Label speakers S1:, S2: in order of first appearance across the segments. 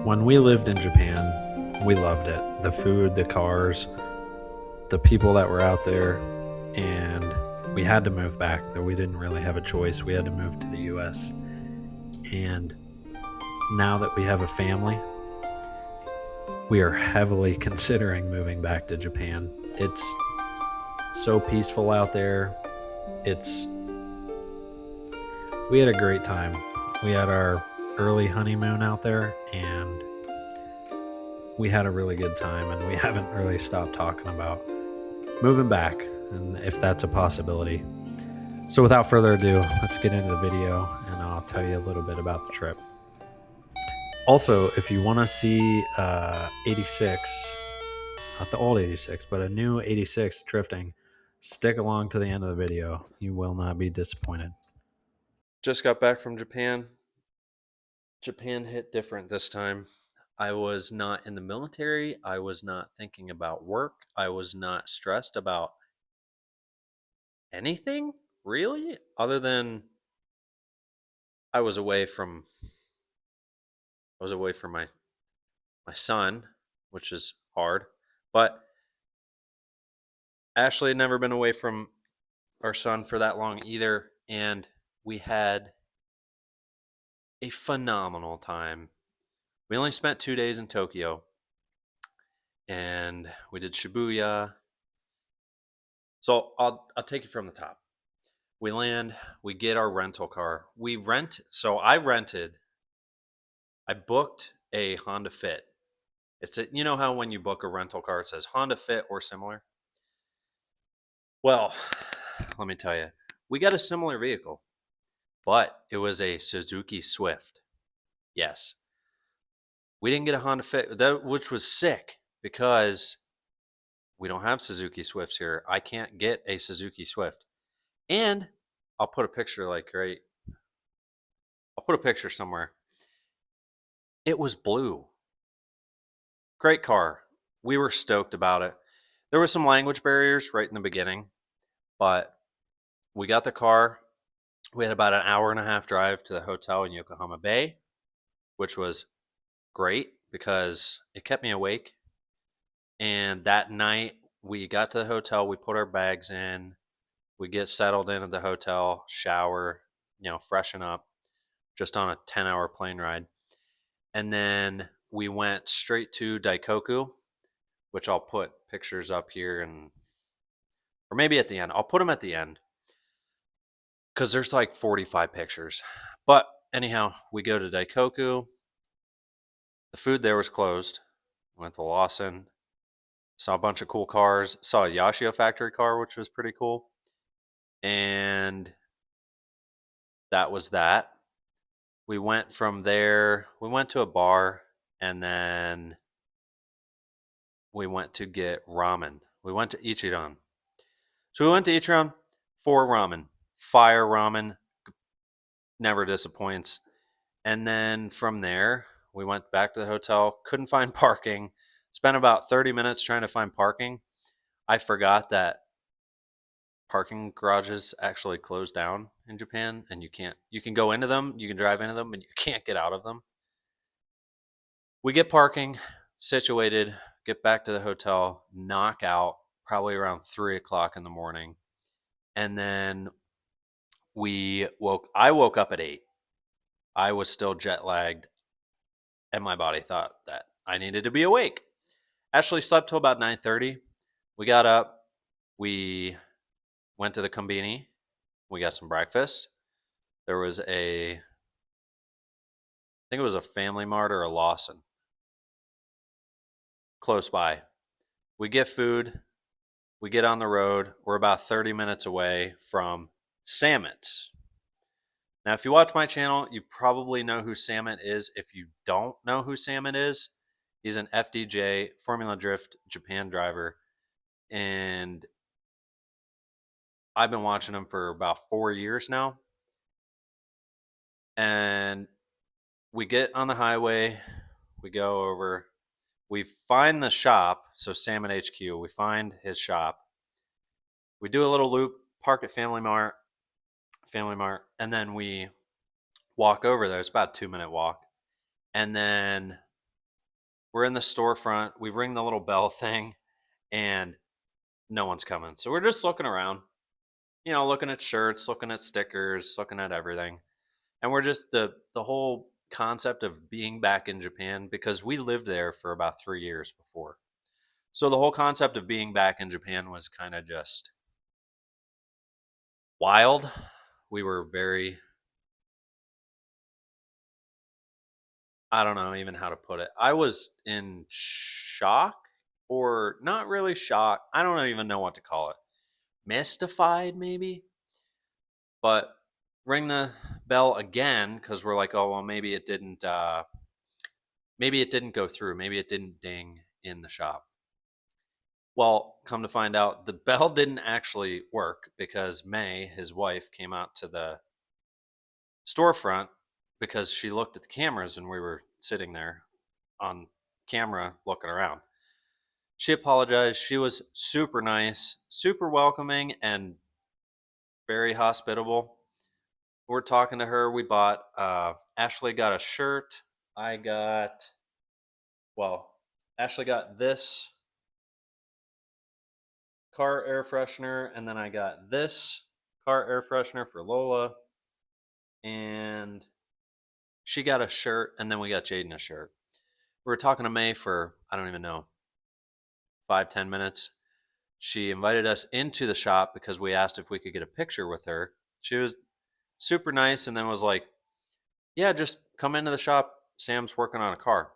S1: When we lived in Japan, we loved it. The food, the cars, the people that were out there, and we had to move back, though we didn't really have a choice. We had to move to the US. And now that we have a family, we are heavily considering moving back to Japan. It's so peaceful out there. It's We had a great time. We had our early honeymoon out there, and we had a really good time, and we haven't really stopped talking about moving back and if that's a possibility. So without further ado, let's get into the video and I'll tell you a little bit about the trip. Also, if you want to see 86, not the old 86, but a new 86 drifting, stick along to the end of the video. You will not be disappointed. Just got back from Japan. Japan hit different this time. I was not in the military. I was not thinking about work. I was not stressed about anything, really, other than I was away from my son, which is hard. But Ashley had never been away from our son for that long either, and we had a phenomenal time. We only spent 2 days in Tokyo, and we did Shibuya. So I'll take it from the top. We land, we get our rental car. I booked a Honda Fit. You know how when you book a rental car, it says Honda Fit or similar? Well, let me tell you, we got a similar vehicle, but it was a Suzuki Swift. Yes. We didn't get a Honda Fit, which was sick because we don't have Suzuki Swifts here. I can't get a Suzuki Swift. And I'll put a picture I'll put a picture somewhere. It was blue. Great car. We were stoked about it. There were some language barriers right in the beginning, but we got the car. We had about an hour and a half drive to the hotel in Yokohama Bay, which was great because it kept me awake. And that night, we got to the hotel, we put our bags in, we get settled in at the hotel, shower, freshen up, just on a 10-hour plane ride. And then we went straight to Daikoku, which I'll put pictures up here or maybe at the end. I'll put them at the end because there's like 45 pictures. But anyhow, we go to Daikoku. The food there was closed. Went to Lawson. Saw a bunch of cool cars. Saw a Yashio factory car, which was pretty cool. And that was that. We went from there. We went to a bar, and then we went to get ramen. We went to Ichiran. So we went to Ichiran for ramen. Fire ramen. Never disappoints. And then from there, we went back to the hotel. Couldn't find parking. Spent about 30 minutes trying to find parking. I forgot that parking garages actually close down in Japan, and you can go into them, you can drive into them, and you can't get out of them. We get parking situated, get back to the hotel, knock out probably around 3 o'clock in the morning. And then I woke up at 8. I was still jet lagged, and my body thought that I needed to be awake. Ashley slept till about 9:30. We got up, we went to the Kombini, we got some breakfast. There was I think it was a Family Mart or a Lawson close by. We get food, we get on the road. We're about 30 minutes away from Samet's. Now, if you watch my channel, you probably know who Samet is. If you don't know who Samet is, he's an FDJ, Formula Drift Japan driver. And I've been watching him for about 4 years now. And we get on the highway, we go over, we find the shop. So Samet HQ, we find his shop. We do a little loop, park at Family Mart, and then we walk over there. It's about a 2-minute walk. And then We're in the storefront. We ring the little bell thing, and no one's coming. So we're just looking around, looking at shirts, looking at stickers, looking at everything. And we're just the whole concept of being back in Japan, because we lived there for about 3 years before. So the whole concept of being back in Japan was kind of just wild. We were very, I don't know even how to put it. I was in shock, or not really shock. I don't even know what to call it. Mystified maybe, but ring the bell again, cuz we're like, "Oh, well, maybe it didn't go through. Maybe it didn't ding in the shop." Well, come to find out, the bell didn't actually work because May, his wife, came out to the storefront because she looked at the cameras and we were sitting there on camera looking around. She apologized. She was super nice, super welcoming, and very hospitable. We're talking to her. We bought, Ashley got a shirt. I got, well, Ashley got this car air freshener, and then I got this car air freshener for Lola, and she got a shirt, and then we got Jaden a shirt. We were talking to May for, I don't even know, 5-10 minutes. She invited us into the shop because we asked if we could get a picture with her. She was super nice, and then was like, "Yeah, just come into the shop. Sam's working on a car."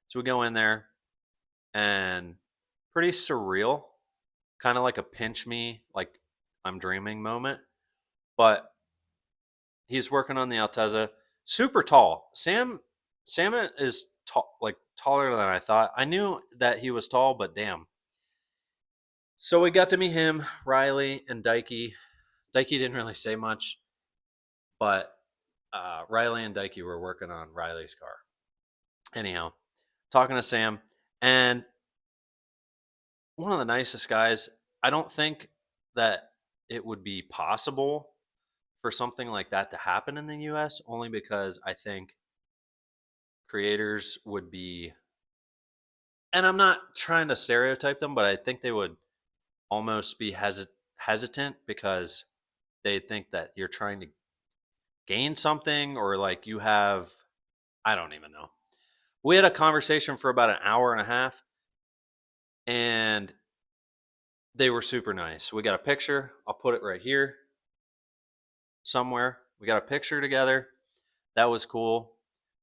S1: So we go in there, and pretty surreal, kind of like a pinch me, like I'm dreaming moment. But he's working on the Altezza, super tall. Sam is tall, like taller than I thought. I knew that he was tall, but damn. So we got to meet him, Riley, and Daiki. Daiki didn't really say much, but Riley and Daiki were working on Riley's car. Anyhow, talking to Sam, and one of the nicest guys. I don't think that it would be possible for something like that to happen in the US, only because I think creators would be, and I'm not trying to stereotype them, but I think they would almost be hesitant because they think that you're trying to gain something, or like you have, I don't even know. We had a conversation for about an hour and a half, and they were super nice. We got a picture. I'll put it right here somewhere. We got a picture together. That was cool.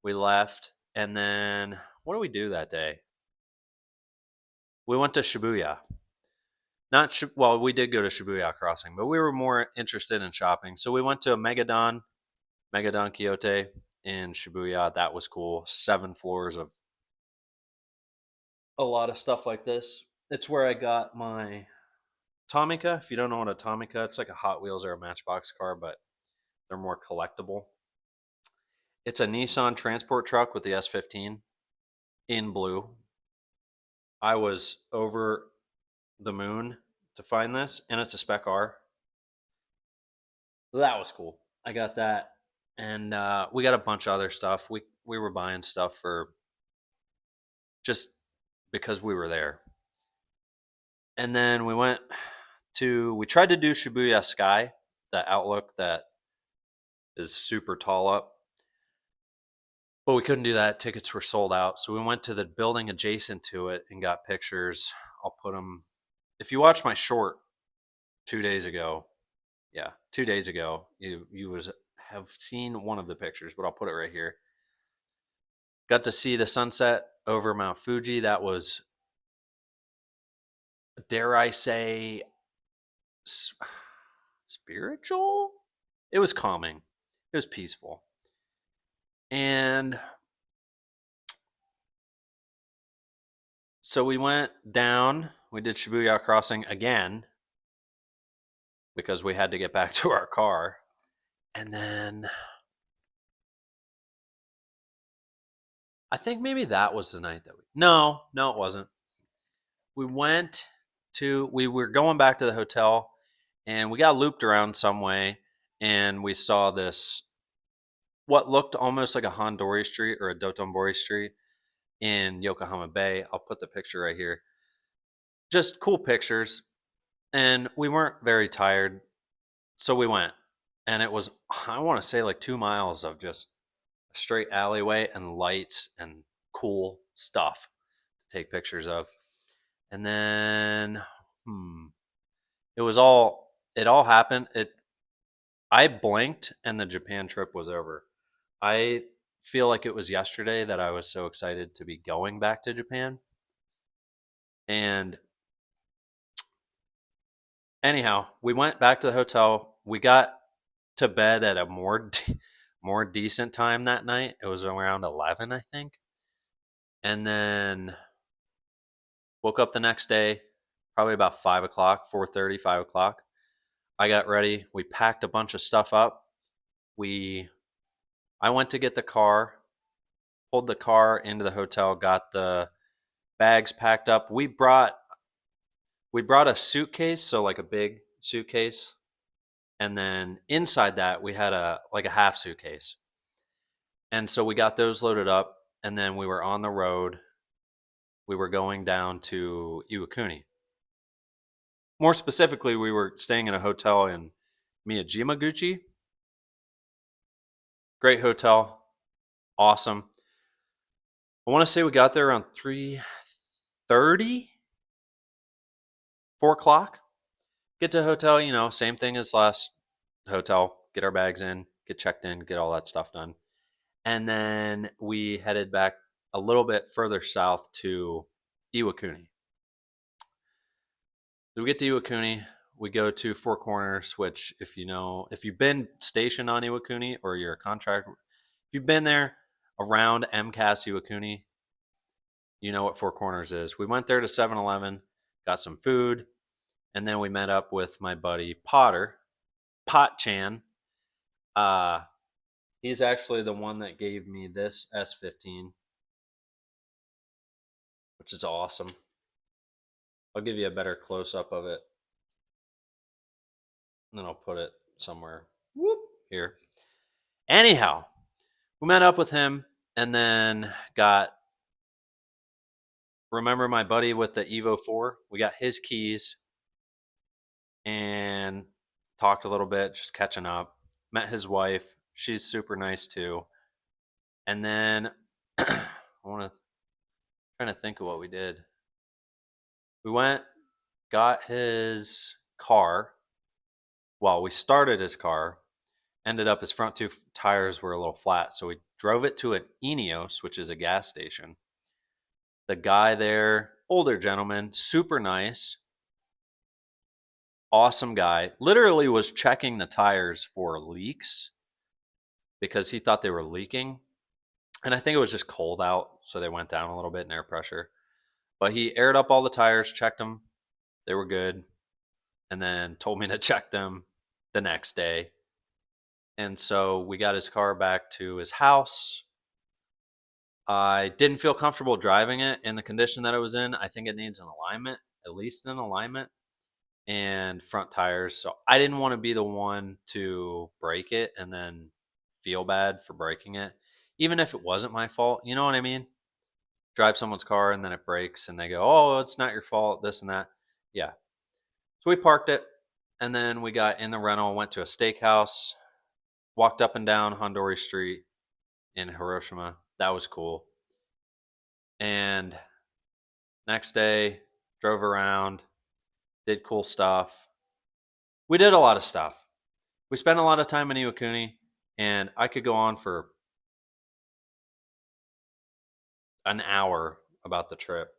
S1: We left. And then what did we do that day? We went to Shibuya. Not well, we did go to Shibuya Crossing, but we were more interested in shopping. So we went to Megadon Quixote in Shibuya. That was cool. 7 floors of a lot of stuff like this. It's where I got my Tomica. If you don't know what a Tomica, it's like a Hot Wheels or a Matchbox car, but they're more collectible. It's a Nissan transport truck with the S15 in blue. I was over the moon to find this, and it's a Spec R. That was cool. I got that, and we got a bunch of other stuff. We were buying stuff for just because we were there, and then we tried to do Shibuya Sky, the outlook that is super tall up, but we couldn't do that. Tickets were sold out, so we went to the building adjacent to it and got pictures. I'll put them. If you watch my short 2 days ago, yeah, 2 days ago, you was have seen one of the pictures, but I'll put it right here. Got to see the sunset over Mount Fuji. That was, dare I say, spiritual. It was calming. It was peaceful, and so we went down. We did Shibuya Crossing again because we had to get back to our car, and then I think maybe that was the night that we. No, it wasn't. We were going back to the hotel, and we got looped around some way, and we saw this, what looked almost like a Hondori street or a Dotonbori street. in Yokohama Bay. I'll put the picture right here. Just cool pictures. And we weren't very tired. So we went. And it was, I want to say, like 2 miles of just a straight alleyway and lights and cool stuff to take pictures of. And then, it was all, it all happened. I blinked and the Japan trip was over. I feel like it was yesterday that I was so excited to be going back to Japan. And anyhow, we went back to the hotel. We got to bed at a more decent time that night. It was around 11, I think. And then woke up the next day, probably about 5 o'clock, 4:30, 5 o'clock. I got ready. We packed a bunch of stuff up. We I went to get the car, pulled the car into the hotel, got the bags packed up. We brought a suitcase, so like a big suitcase, and then inside that we had a half suitcase. And so we got those loaded up, and then we were on the road. We were going down to Iwakuni. More specifically, we were staying in a hotel in Miyajimaguchi. Great hotel, awesome. I want to say we got there around 3:30, 4 o'clock. Get to the hotel, same thing as last hotel. Get our bags in, get checked in, get all that stuff done. And then we headed back a little bit further south to Iwakuni. So we get to Iwakuni, we go to Four Corners, which if you've been stationed on Iwakuni or you're a contractor, if you've been there around MCAS Iwakuni, you know what Four Corners is. We went there to 7-Eleven, got some food, and then we met up with my buddy Potter, Pot Chan. Uh, he's actually the one that gave me this S15, which is awesome. I'll give you a better close up of it, and then I'll put it somewhere here. Anyhow, we met up with him, and then remember my buddy with the Evo 4? We got his keys and talked a little bit, just catching up. Met his wife. She's super nice too. And then I want to trying to think of what we did. We went, got his car. Well, we started his car. Ended up his front two tires were a little flat, so we drove it to an Ineos, which is a gas station. The guy there, older gentleman, super nice, awesome guy, literally was checking the tires for leaks because he thought they were leaking. And I think it was just cold out, so they went down a little bit in air pressure. But he aired up all the tires, checked them. They were good. And then told me to check them the next day. And so we got his car back to his house. I didn't feel comfortable driving it in the condition that it was in. I think it needs an alignment, at least an alignment, and front tires. So I didn't want to be the one to break it and then feel bad for breaking it, even if it wasn't my fault. You know what I mean? Drive someone's car and then it breaks and they go, "Oh, it's not your fault," this and that. Yeah. So we parked it, and then we got in the rental, went to a steakhouse, walked up and down Hondori Street in Hiroshima. That was cool. And next day, drove around, did cool stuff. We did a lot of stuff. We spent a lot of time in Iwakuni, and I could go on for an hour about the trip.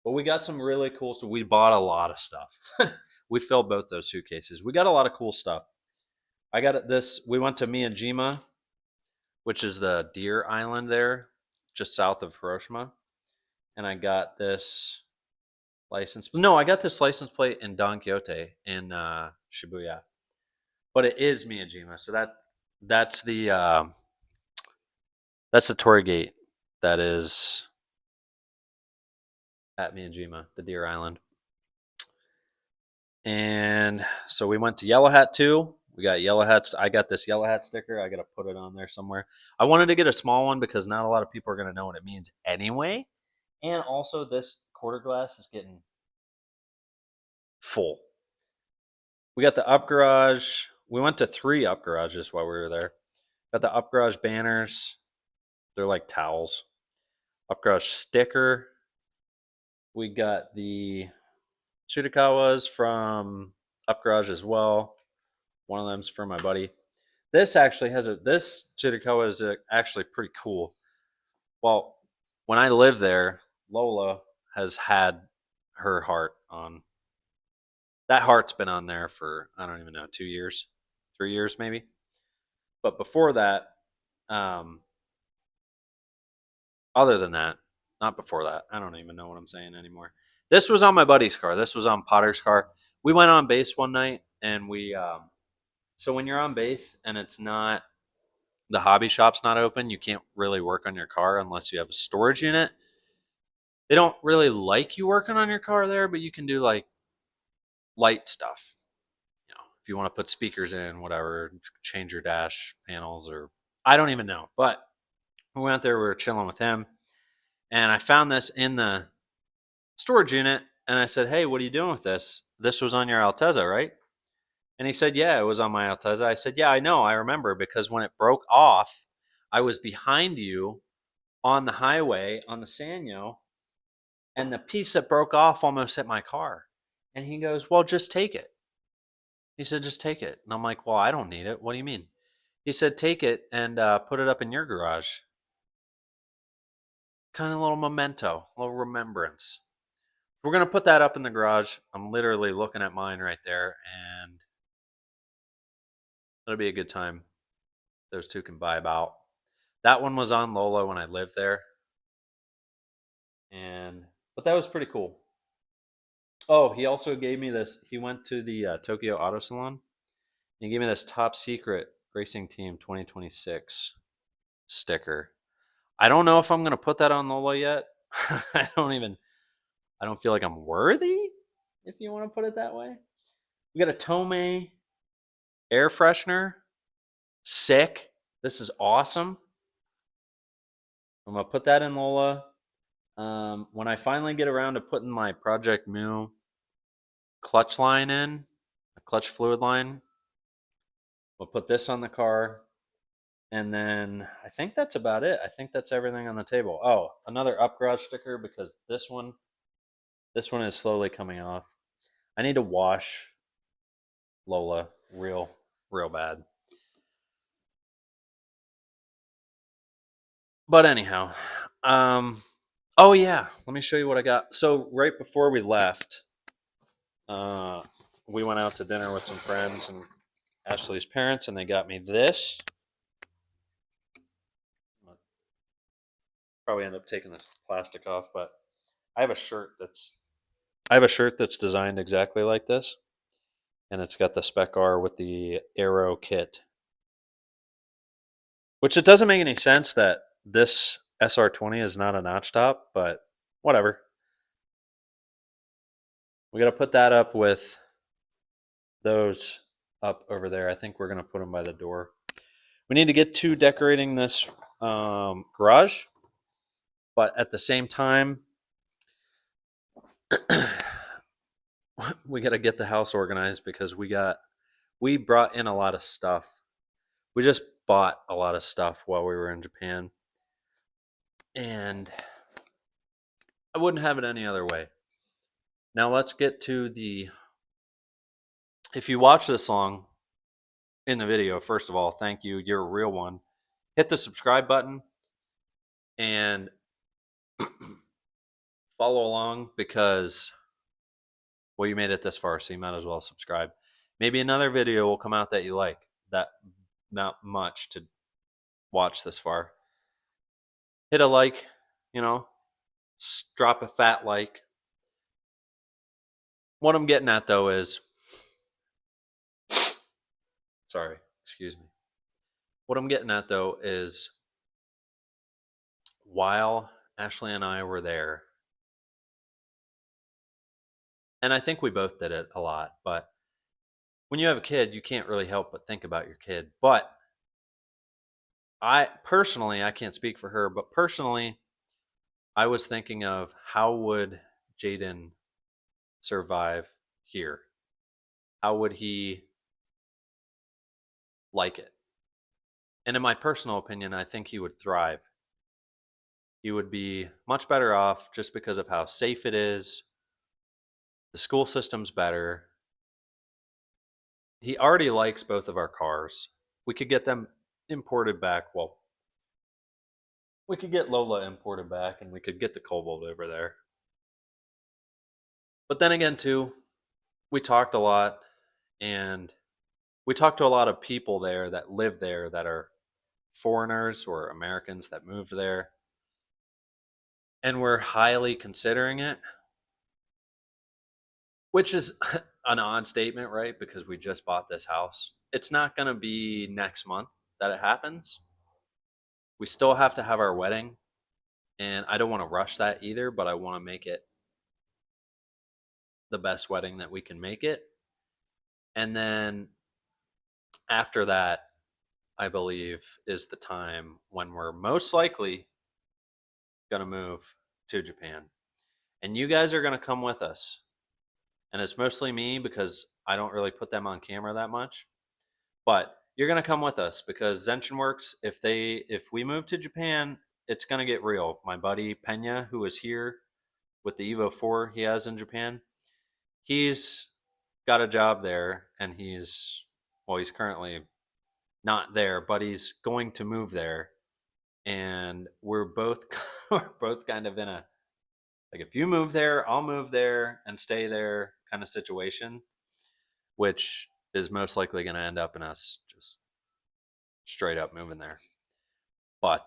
S1: But we got some really cool stuff. We bought a lot of stuff. We filled both those suitcases. We got a lot of cool stuff. I got this. We went to Miyajima, which is the deer island there, just south of Hiroshima. And I got this license. No, I got this license plate in Don Quixote in Shibuya, but it is Miyajima. So that's the torii gate that is at Miyajima, the deer island. And so we went to Yellow Hat too. We got yellow hats. I got this yellow hat sticker. I got to put it on there somewhere. I wanted to get a small one because not a lot of people are going to know what it means anyway. And also, this quarter glass is getting full. We got the up garage. We went to 3 up garages while we were there. Got the up garage banners. They're like towels. Up garage sticker. We got the Tsutakawas from up garage as well. One of them's for my buddy. This actually has this Tsutakawa is actually pretty cool. Well, when I lived there, Lola has had her heart on. That heart's been on there for, I don't even know, 2 years, 3 years maybe. But before that, um, other than that, not before that, I don't even know what I'm saying anymore. This was on my buddy's car. This was on Potter's car. We went on base one night, and so when you're on base and it's not, the hobby shop's not open, you can't really work on your car unless you have a storage unit. They don't really like you working on your car there, but you can do like light stuff. If you want to put speakers in, whatever, change your dash panels, or I don't even know. But we went there, we were chilling with him, and I found this in the storage unit, and I said, "Hey, what are you doing with this? This was on your Altezza, right?" And he said, "Yeah, it was on my Altezza." I said, "Yeah, I know, I remember, because when it broke off, I was behind you on the highway on the Sanyo, and the piece that broke off almost hit my car." And he goes, "Well, just take it." He said, "Just take it." And I'm like, "Well, I don't need it. What do you mean?" He said, "Take it and put it up in your garage. Kind of a little memento, a little remembrance." We're going to put that up in the garage. I'm literally looking at mine right there, and it'll be a good time. Those two can vibe out. That one was on Lola when I lived there, and but that was pretty cool. Oh, he also gave me this. He went to the Tokyo Auto Salon. And he gave me this top secret racing team 2026 sticker. I don't know if I'm gonna put that on Lola yet. I don't even. I don't feel like I'm worthy, if you want to put it that way. We got a Tomei air freshener. Sick. This is awesome. I'm gonna put that in Lola. When I finally get around to putting my Project Mu clutch line in, a clutch fluid line, we'll put this on the car. And then I think that's about it. I think that's everything on the table. Oh, another up garage sticker, because this one is slowly coming off. I need to wash Lola real bad. But anyhow, oh yeah, let me show you what I got. So right before we left, uh, we went out to dinner with some friends and Ashley's parents, and they got me this. I'll probably end up taking this plastic off, but I have a shirt that's I have a shirt that's designed exactly like this, and it's got the Spec R with the Aero kit. Which it doesn't make any sense that this SR20 is not a notch top, but whatever. We got to put that up with those up over there. I think we're going to put them by the door. We need to get to decorating this garage, but at the same time, we got to get the house organized because we brought in a lot of stuff. We just bought a lot of stuff while we were in Japan, and I wouldn't have it any other way. Now let's get to the. If you watch this song in the video, first of all, thank you. You're a real one. Hit the subscribe button and follow along, because well, you made it this far, so you might as well subscribe. Maybe another video will come out that you like. That not much to watch this far. Hit a like, you know, drop a fat like. What I'm getting at though is, sorry, excuse me. What I'm getting at though is, while Ashley and I were there, and I think we both did it a lot, but when you have a kid, you can't really help but think about your kid. But I personally, I can't speak for her, but personally, I was thinking of how would Jaden survive here? How would he like it? And in my personal opinion, I think he would thrive. He would be much better off just because of how safe it is. The school system's better. He already likes both of our cars. We could get them imported back. Well, we could get Lola imported back and we could get the Cobalt over there. But then again, too, we talked a lot and we talked to a lot of people there that live there that are foreigners or Americans that moved there. And we're highly considering it, which is an odd statement, right? Because we just bought this house. It's not going to be next month that it happens. We still have to have our wedding. And I don't want to rush that either, but I want to make it the best wedding that we can make it. And then after that, I believe, is the time when we're most likely going to move to Japan. And you guys are going to come with us. And it's mostly me because I don't really put them on camera that much. But you're going to come with us because Zenshin Works, if we move to Japan, it's going to get real. My buddy Pena, who is here with the Evo 4 he has in Japan, he's got a job there and he's currently not there, but he's going to move there. And we're both we're both kind of in a, like, if you move there, I'll move there and stay there kind of situation, which is most likely going to end up in us just straight up moving there. But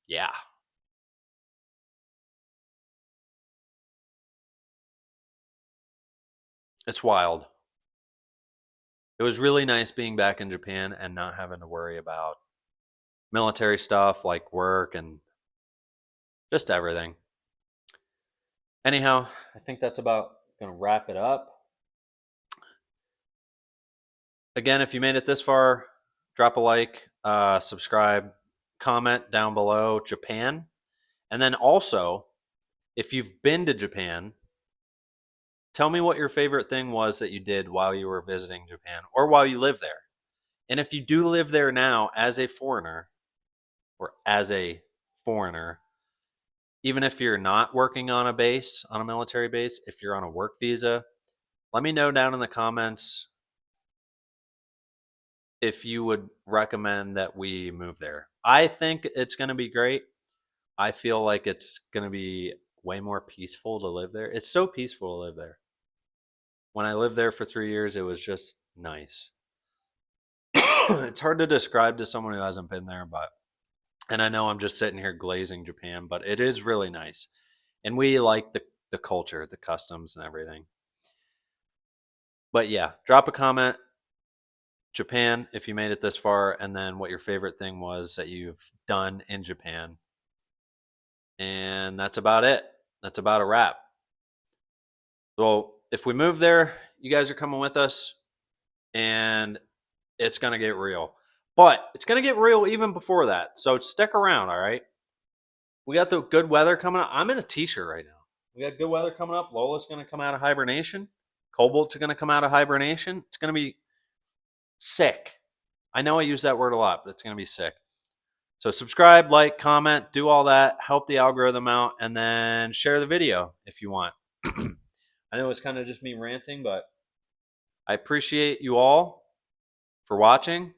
S1: yeah, it's wild. It was really nice being back in Japan and not having to worry about military stuff like work and just everything. Anyhow, I think that's about going to wrap it up. Again, if you made it this far, drop a like, subscribe, comment down below Japan. And then also, if you've been to Japan, tell me what your favorite thing was that you did while you were visiting Japan or while you live there. And if you do live there now as a foreigner or as a foreigner, even if you're not working on a base, on a military base, if you're on a work visa, let me know down in the comments if you would recommend that we move there. I think it's going to be great. I feel like it's going to be way more peaceful to live there. It's so peaceful to live there. When I lived there for 3 years, it was just nice. It's hard to describe to someone who hasn't been there, and I know I'm just sitting here glazing Japan, but it is really nice. And we like the culture, the customs, and everything. But yeah, drop a comment, Japan, if you made it this far, and then what your favorite thing was that you've done in Japan. And that's about it. That's about a wrap. Well, if we move there, you guys are coming with us, and it's going to get real. But it's going to get real even before that. So stick around, all right? We got the good weather coming up. I'm in a t-shirt right now. We got good weather coming up. Lola's going to come out of hibernation. Cobalt's going to come out of hibernation. It's going to be sick. I know I use that word a lot, but it's going to be sick. So subscribe, like, comment, do all that. Help the algorithm out, and then share the video if you want. I know it's kind of just me ranting, but I appreciate you all for watching.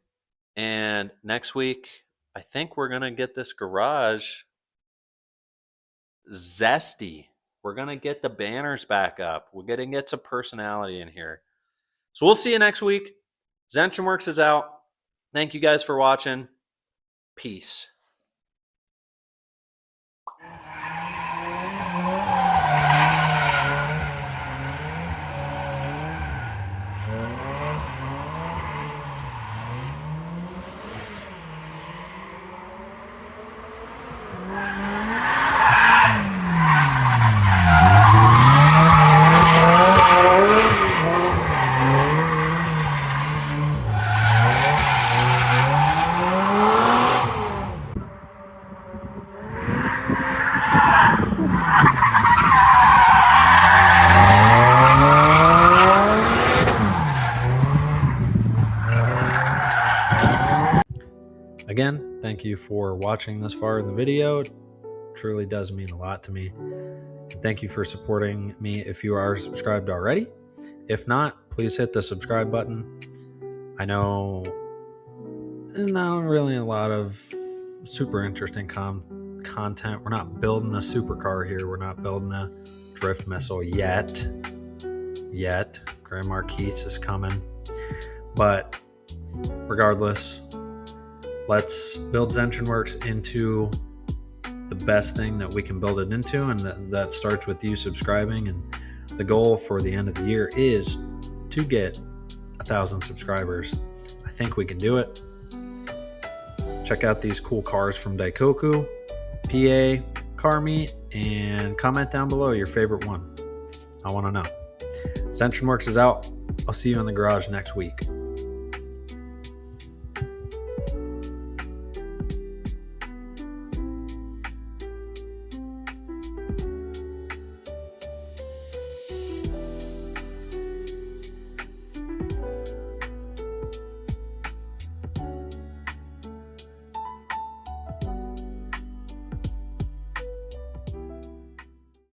S1: And next week, I think we're going to get this garage zesty. We're going to get the banners back up. We're going to get some personality in here. So we'll see you next week. Zenshin Works is out. Thank you guys for watching. Peace.
S2: Thank you for watching this far in the video. It truly does mean a lot to me. And thank you for supporting me if you are subscribed already. If not, please hit the subscribe button. I know there's not really a lot of super interesting content. We're not building a supercar here. We're not building a drift missile yet. Grand Marquis is coming. But regardless, let's build Zenshin Works into the best thing that we can build it into, and that starts with you subscribing. And the goal for the end of the year is to get 1,000 subscribers. I think we can do it. Check out these cool cars from Daikoku, PA, Car Meet, and comment down below your favorite one. I want to know. Zenshin Works is out. I'll see you in the garage next week.